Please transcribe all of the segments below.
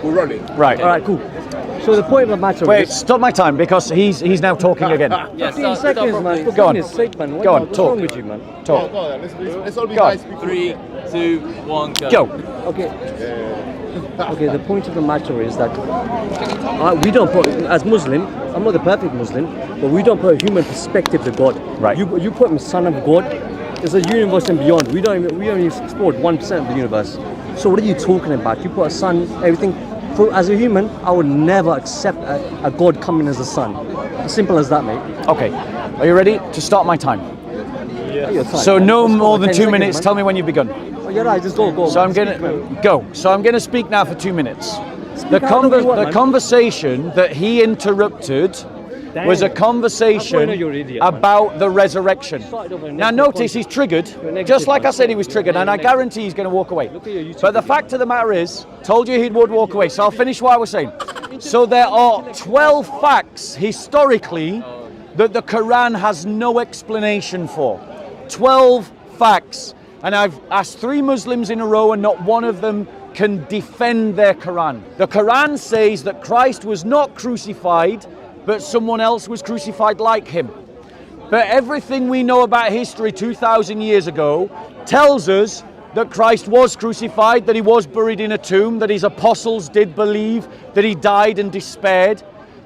We're running. Right. All right, cool. So the point of the matter Wait, is... stop my time because he's now talking again. 15 seconds, man. For Go on. goodness sake, man. Go on, What's talk. wrong with you, man? Talk. Go on, let's all be Go on. nice people. 3, 2, 1, go. Go. Okay. Okay, the point of the matter is that we don't put, as Muslim, I'm not the perfect Muslim, but we don't put a human perspective to God. Right. You put him son of God. It's a universe and beyond. We don't even explore 1% of the universe. So what are you talking about? You put a son, everything. As a human, I would never accept a God coming as a son. As simple as that, mate. Okay. Are you ready to start my time? Yeah. So no more than 2 seconds, minutes. man. Tell me when you've begun. Oh, you're right, just go. So I'm Speak, gonna man. go. So I'm gonna speak now for 2 minutes. Speak how long you want, The man. conversation that he interrupted was a That's why I conversation know you're an idiot, man. about the resurrection. Started off with a Now negative notice point. he's triggered, You're negative, just like man. I said he was triggered, and I guarantee he's going to walk away. Look at your YouTube But the video. fact of the matter is, told you he would walk away, so I'll finish what I was saying. So there are 12 facts historically that the Qur'an has no explanation for. 12 facts. And I've asked 3 Muslims in a row and not one of them can defend their Qur'an. The Qur'an says that Christ was not crucified, but someone else was crucified like him. But everything we know about history 2,000 years ago tells us that Christ was crucified, that he was buried in a tomb, that his apostles did believe that he died and despaired.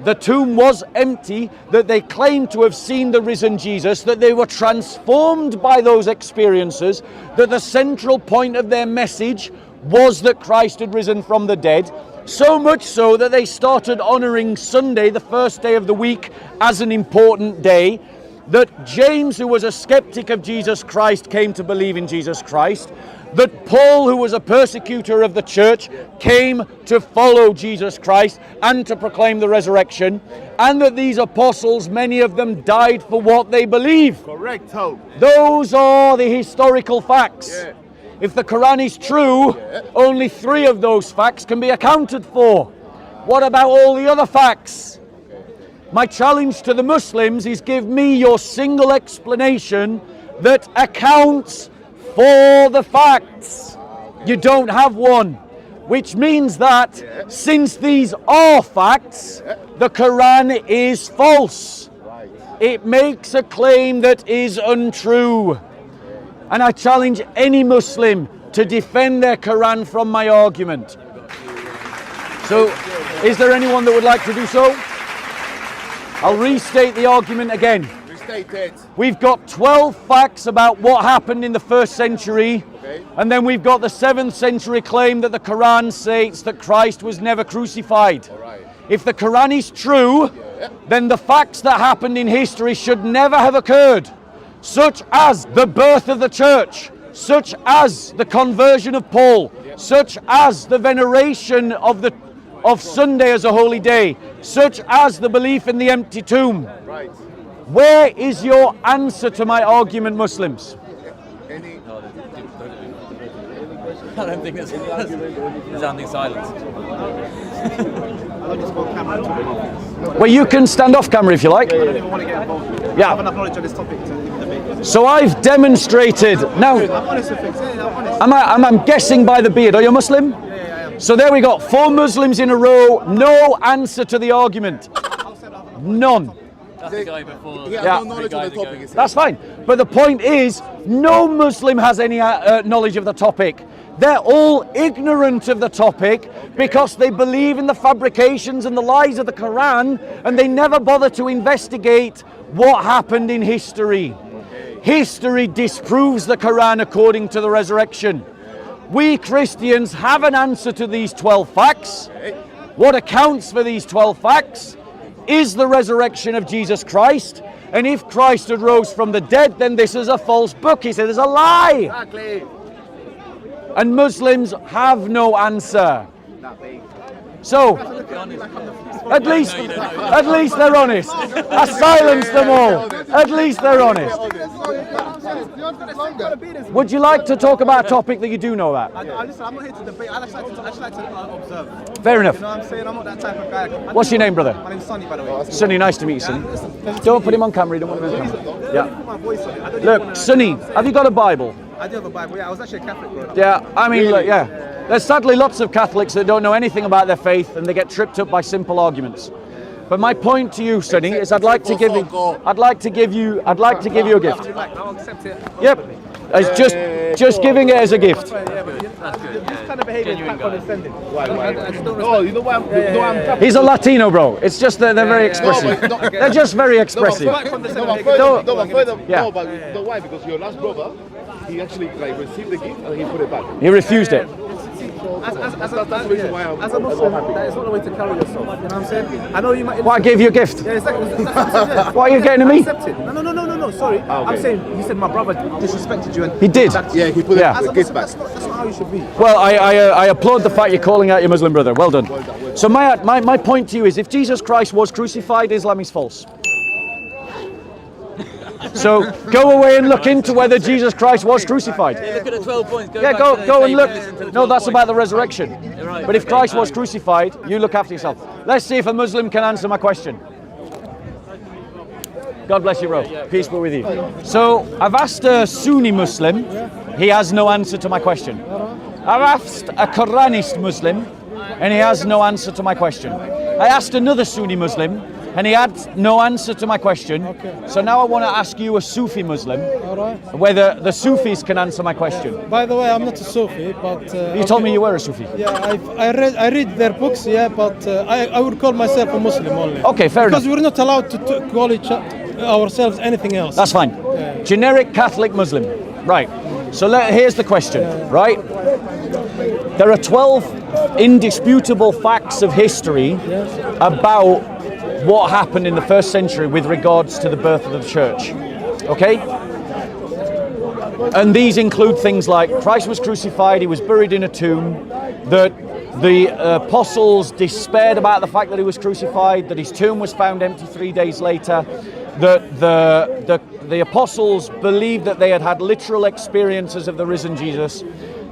The tomb was empty, that they claimed to have seen the risen Jesus, that they were transformed by those experiences, that the central point of their message was that Christ had risen from the dead. So much so that they started honoring Sunday, the first day of the week, as an important day. That James, who was a skeptic of Jesus Christ, came to believe in Jesus Christ. That Paul, who was a persecutor of the church, came to follow Jesus Christ and to proclaim the resurrection. And that these apostles, many of them died for what they believe. Correct, Hope. Those are the historical facts. Yeah. If the Quran is true, only 3 of those facts can be accounted for. What about all the other facts? My challenge to the Muslims is give me your single explanation that accounts for the facts. You don't have one, which means that since these are facts, the Quran is false. It makes a claim that is untrue. And I challenge any Muslim to defend their Quran from my argument. So, is there anyone that would like to do so? I'll restate the argument again. Restate it. We've got 12 facts about what happened in the 1st century, and then we've got the 7th century claim that the Quran states that Christ was never crucified. If the Quran is true, then the facts that happened in history should never have occurred, such as the birth of the church, such as the conversion of Paul, such as the veneration of Sunday as a holy day, such as the belief in the empty tomb. Right. Where is your answer to my argument, Muslims? Any? I don't think there's sounding silence. Well, you can stand off camera if you like. I don't even want to get involved. I have Yeah. enough knowledge on this topic to debate. So I've demonstrated. Now, I'm honest with things. Yeah, I'm honest. I'm guessing by the beard. Are you Muslim? Yeah, I am. So there we got 4 Muslims in a row. No answer to the argument. None. That's the guy before. He has Yeah. no knowledge on the topic. Is That's fine. But the point is, no Muslim has any knowledge of the topic. They're all ignorant of the topic because they believe in the fabrications and the lies of the Quran, and they never bother to investigate what happened in history. History disproves the Quran according to the resurrection. We Christians have an answer to these 12 facts. What accounts for these 12 facts is the resurrection of Jesus Christ. And if Christ had rose from the dead, then this is a false book. He said it's a lie. Exactly. And Muslims have no answer. So, at least they're honest. I silenced them all. At least they're honest. Would you like to talk about a topic that you do know about? Listen, I'm not here to debate. I just like to observe. Fair enough. You know what I'm saying? I'm not that type of guy. What's your name, brother? My name's Sonny, by the way. Sonny, nice to meet you, Sonny. Don't put him on camera. You don't want him on camera. Put Yeah. my voice on it. I don't even Look, wanna- Sonny, have you got a Bible? I do have a Bible. Yeah, I was actually a Catholic growing up. Yeah, I mean, look, yeah. There's sadly lots of Catholics that don't know anything about their faith and they get tripped up by simple arguments. But my point to you, Sonny, is I'd like to give you a gift. I'll accept it. Yep. It's just giving it as a gift. That's good. This kind of behaviour is quite condescending. Why? I just don't Oh, respect. you know why I'm He's a Latino, bro. It's just that they're very expressive. No, but They're just very expressive. No, but Yeah. no, why? Because your last brother, he actually like received the gift and he put it back. He refused it. That's the reason why I'm As a Muslim, that is not the way to carry yourself. You know what I'm saying? I know you might. Well, I gave you a gift. Yeah, exactly. That's what I'm saying, yeah. Why are you getting to me? Accept it. No. Sorry. okay. I'm saying you said my brother disrespected you and He did. Yeah, he put Yeah. As a the gift Muslim, back. that's not how you should be. Well, I applaud the fact you're calling out your Muslim brother. Well done. So my point to you is, if Jesus Christ was crucified, Islam is false. So go away and look into whether Jesus Christ was crucified. Look at the 12 points. Yeah, back go to the and tape look. listen to the No, 12 that's points. about the resurrection. You're right. But if Christ Okay, was crucified, you look after yourself. Let's see if a Muslim can answer my question. God bless you, bro. Peace be with you. So I've asked a Sunni Muslim. He has no answer to my question. I've asked a Quranist Muslim, and he has no answer to my question. I asked another Sunni Muslim, and he had no answer to my question. So now I want to ask you, a Sufi Muslim, whether the Sufis can answer my question. By the way, I'm not a Sufi, but You told me you were a Sufi. yeah, I read their books, yeah, but I would call myself a Muslim only. Okay, fair Because enough. we're not allowed to call ourselves anything else. That's fine. Generic Catholic Muslim. Right. So here's the question, right? There are 12 indisputable facts of history about what happened in the first century with regards to the birth of the church. Okay? And these include things like Christ was crucified, he was buried in a tomb, that the apostles despaired about the fact that he was crucified, that his tomb was found empty 3 days later, that the apostles believed that they had had literal experiences of the risen Jesus,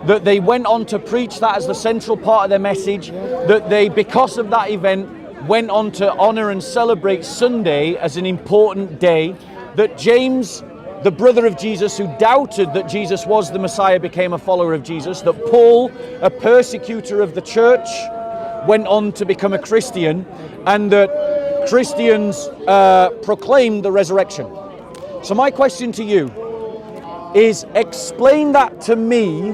that they went on to preach that as the central part of their message, that they, because of that event, went on to honor and celebrate Sunday as an important day, that James, the brother of Jesus, who doubted that Jesus was the Messiah, became a follower of Jesus, that Paul, a persecutor of the church, went on to become a Christian, and that Christians proclaimed the resurrection. So my question to you is, explain that to me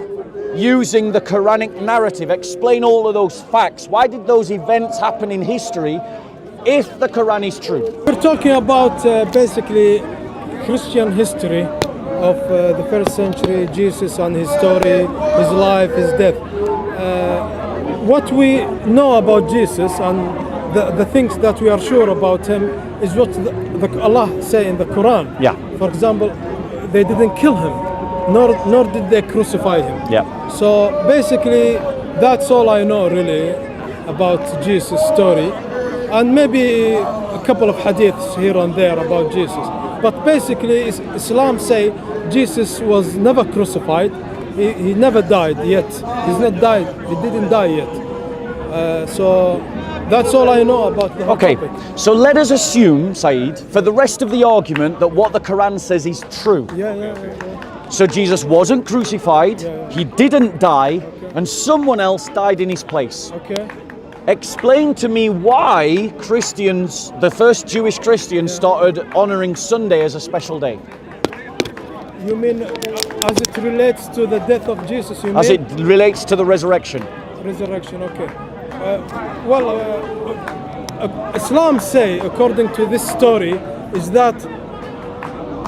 using the Quranic narrative. Explain all of those facts. Why did those events happen in history if the Quran is true? We're talking about basically Christian history of the first century, Jesus and his story, his life, his death. What we know about Jesus and the things that we are sure about him is what Allah say in the Quran. Yeah. For example, they didn't kill him, nor did they crucify him. Yeah. So basically, that's all I know really about Jesus' story, and maybe a couple of hadiths here and there about Jesus. But basically, Islam say Jesus was never crucified. He never died yet. He's not died. He didn't die yet. So that's all I know about the whole Okay, topic. so let us assume, Saeed, for the rest of the argument, that what the Quran says is true. Yeah. So Jesus wasn't crucified, he didn't die, and someone else died in his place. Okay. Explain to me why Christians, the first Jewish Christians, started honoring Sunday as a special day. You mean as it relates to the death of Jesus? You As mean it relates to the resurrection. resurrection? Okay. Islam say, according to this story, is that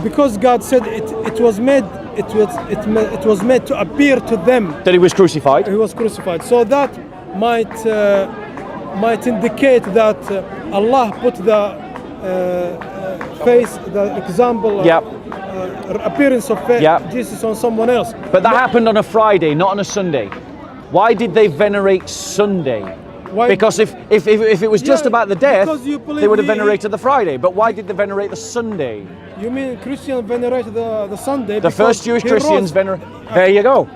because God said it was made to appear to them That he was crucified. he was crucified. So that might indicate that Allah put the the example, Yep. appearance of Yep. Jesus on someone else. But that happened on a Friday, not on a Sunday. Why did they venerate Sunday? Why- Because if it was just Yeah, about the death, because you believe they would have he- venerated the Friday. But why did they venerate the Sunday? You mean Christian venerate the Sunday? The first Jewish Christians venerate. There you go.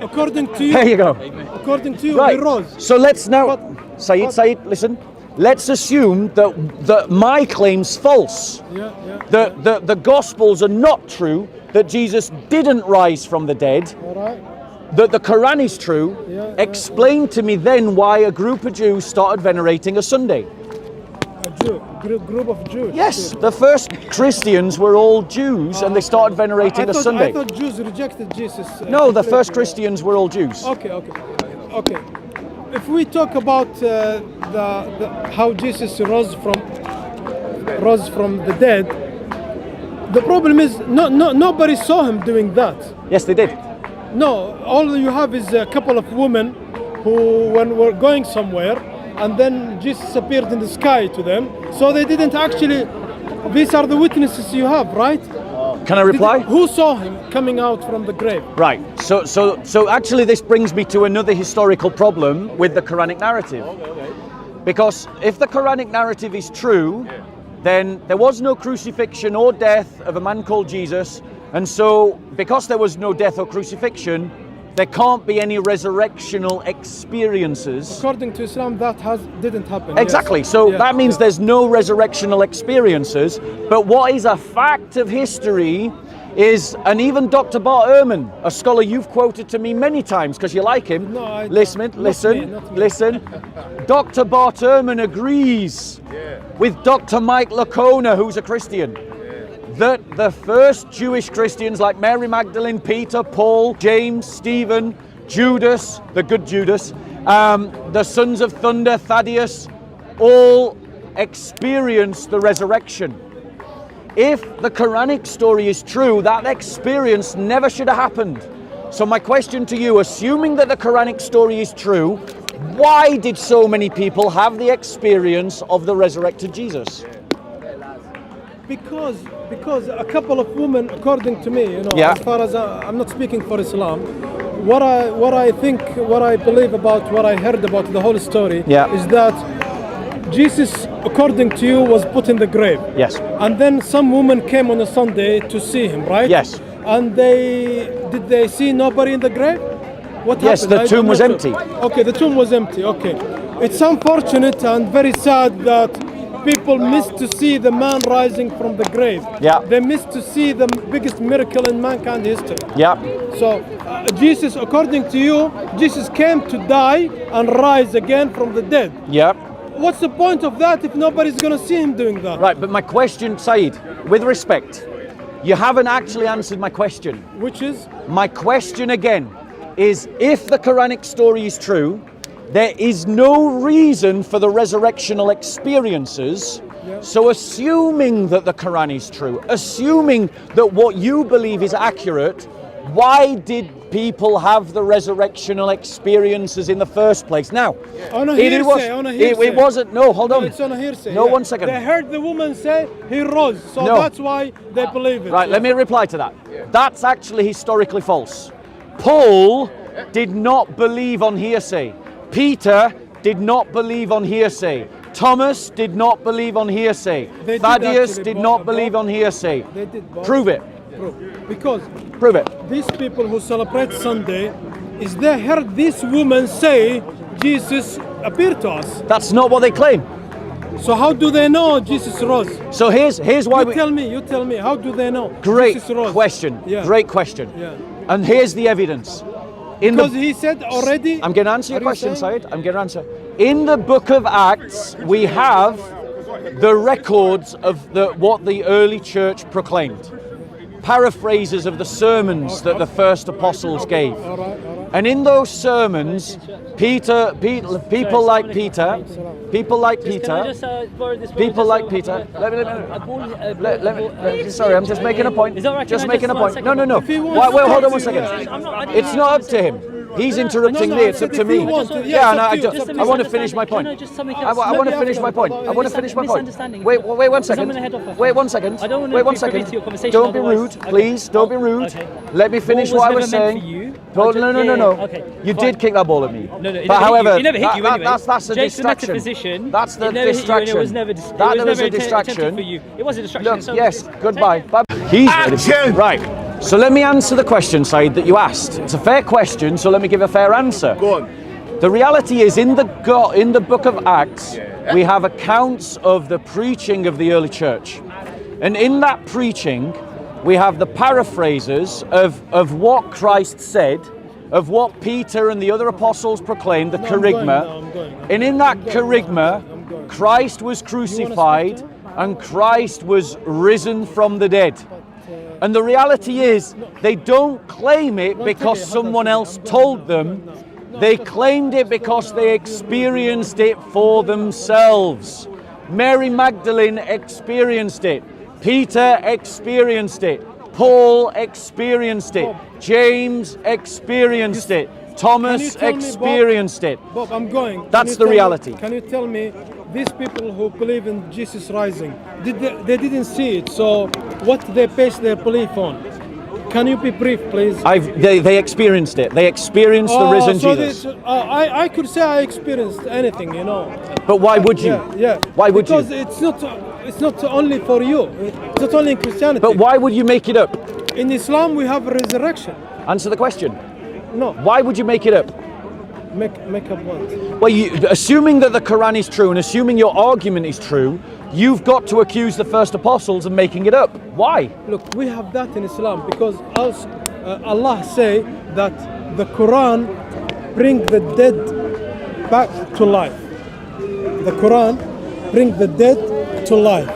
According to you, There you go. according to you, Right. he rose. So let's now, But- Saeed, listen. Let's assume that my claim's false. Yeah. The Gospels are not true. That Jesus didn't rise from the dead. All right. that the Quran is true, explain to me then why a group of Jews started venerating a Sunday. A Jew, group of Jews. Yes, the first Christians were all Jews and they started venerating a Sunday. I thought Jews rejected Jesus. No, the first Christians were all Jews. Okay. If we talk about how Jesus rose from the dead, the problem is nobody saw him doing that. Yes, they did. No, all you have is a couple of women who, when were going somewhere, and then Jesus appeared in the sky to them. So they didn't actually. These are the witnesses you have, right? Can I reply? Who saw him coming out from the grave? Right. So actually, this brings me to another historical problem with the Quranic narrative. Because if the Quranic narrative is true, then there was no crucifixion or death of a man called Jesus. And so, because there was no death or crucifixion, there can't be any resurrectional experiences. According to Islam, that didn't happen. Exactly. Yes. So that means there's no resurrectional experiences. But what is a fact of history is, and even Dr. Bart Ehrman, a scholar you've quoted to me many times because you like him. No, I listen. Dr. Bart Ehrman agrees with Dr. Mike Lacona, who's a Christian, that the first Jewish Christians like Mary Magdalene, Peter, Paul, James, Stephen, Judas, the good Judas, the sons of thunder, Thaddeus, all experienced the resurrection. If the Quranic story is true, that experience never should have happened. So my question to you, assuming that the Quranic story is true, why did so many people have the experience of the resurrected Jesus? Because a couple of women, according to me, as far as I'm not speaking for Islam, what I think, what I believe about, what I heard about the whole story is that Jesus, according to you, was put in the grave. Yes. And then some women came on a Sunday to see him, right? Yes. And did they see nobody in the grave? What happened? Yes, the tomb was empty. Okay, the tomb was empty. Okay. It's unfortunate and very sad that people missed to see the man rising from the grave. Yeah. They missed to see the biggest miracle in mankind history. Yeah. So Jesus, according to you, Jesus came to die and rise again from the dead. Yeah. What's the point of that if nobody's going to see him doing that? Right, but my question, Saeed, with respect, you haven't actually answered my question. Which is? My question again is, if the Quranic story is true, there is no reason for the resurrectional experiences. So assuming that the Quran is true, assuming that what you believe is accurate, why did people have the resurrectional experiences in the first place? Now, on a hearsay. It wasn't. No, hold on. No, it's on a hearsay. No, 1 second. They heard the woman say he rose, so that's why they believe it. Right, let me reply to that. That's actually historically false. Paul did not believe on hearsay. Peter did not believe on hearsay. Thomas did not believe on hearsay. Thaddeus did not believe on hearsay. They did both. Prove it. Because Prove it. these people who celebrate Sunday, is they heard this woman say Jesus appeared to us. That's not what they claim. So how do they know Jesus rose? So here's why you tell me, how do they know Great Jesus rose? question. Yeah. Great question. Yeah. And here's the evidence. Because he said already. I'm going to answer your question, Said. I'm going to answer. In the book of Acts, we have the records of what the early church proclaimed. Paraphrases of the sermons that the first apostles gave. And in those sermons, people like Peter, sorry, I'm just making a point. Just making a point. No. Wait, hold on 1 second. It's not up to him. He's interrupting me. It's up to me. Yeah, I want to finish my point. I want to finish my point. Wait 1 second. Wait 1 second. Wait 1 second. Don't be rude, please. Don't be rude. Let me finish what I was saying. No. You did kick that ball at me. But however, that's a distraction. That's the distraction. That was a distraction. It was a distraction. Look, yes, goodbye. He's right. So let me answer the question, Said, that you asked. It's a fair question, so let me give a fair answer. Go on. The reality is, in the book of Acts, we have accounts of the preaching of the early church. And in that preaching, we have the paraphrases of what Christ said of what Peter and the other apostles proclaimed, the No, I'm going now, kerygma. I'm going. And in that I'm going. kerygma, I'm going. Christ was crucified speak and Christ was risen from the dead. And the reality is, they don't claim it because someone else told them. They claimed it because they experienced it for themselves. Mary Magdalene experienced it. Peter experienced it. Paul experienced it. James experienced it. Thomas tell me, Bob? experienced it. Bob, I'm going. Can That's you the tell me- reality. Can you tell me, these people who believe in Jesus rising, they didn't see it, so what they base their belief on? Can you be brief, please? They experienced it. They experienced the risen so Jesus. I could say I experienced anything, you know. But why would you? Yeah. Why would because you? it's not only for you. It's not only in Christianity. But why would you make it up? In Islam we have a resurrection. Answer the question. No, Why would you make it up? make up what? Well, assuming that the Quran is true and assuming your argument is true, you've got to accuse the first apostles of making it up. Why? Look, we have that in Islam because Allah say that the Quran bring the dead back to life. The Quran bring the dead to life.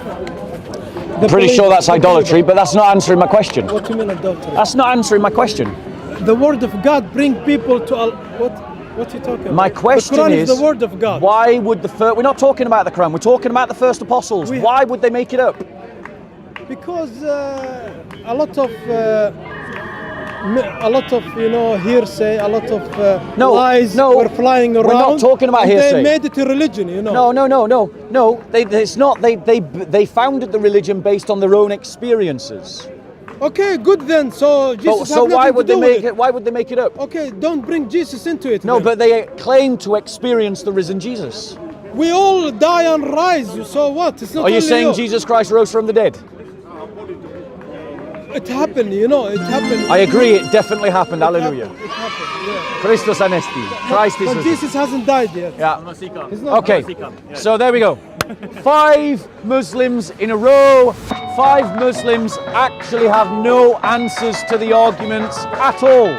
I'm pretty sure that's idolatry, but that's not answering my question. What do you mean adultery? That's not answering my question. The word of God bring people to what are you talking about? My question the Quran is, is the word of God. why would the first... We're not talking about the Quran, we're talking about the first apostles. Why would they make it up? Because a lot of hearsay, a lot of lies were flying around. We're not talking about and hearsay. They made it a religion, you know. No. It's not. They founded the religion based on their own experiences. Okay, good then. So Jesus So has why nothing would to they do with make it? Why would they make it up? Okay, don't bring Jesus into it. No, then. but they claim to experience the risen Jesus. We all die and rise. So what? It's not Are you only saying Jesus Christ rose from the dead? It happened, you know. It happened. I agree. It definitely happened. Hallelujah. It happened. Yeah. Christus anesti. Christ is But risen. Jesus hasn't died yet. Yeah. He's not Okay. died. So there we go. 5 Muslims in a row. 5 Muslims actually have no answers to the arguments at all.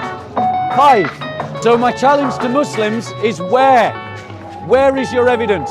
5. So my challenge to Muslims is where? Where is your evidence?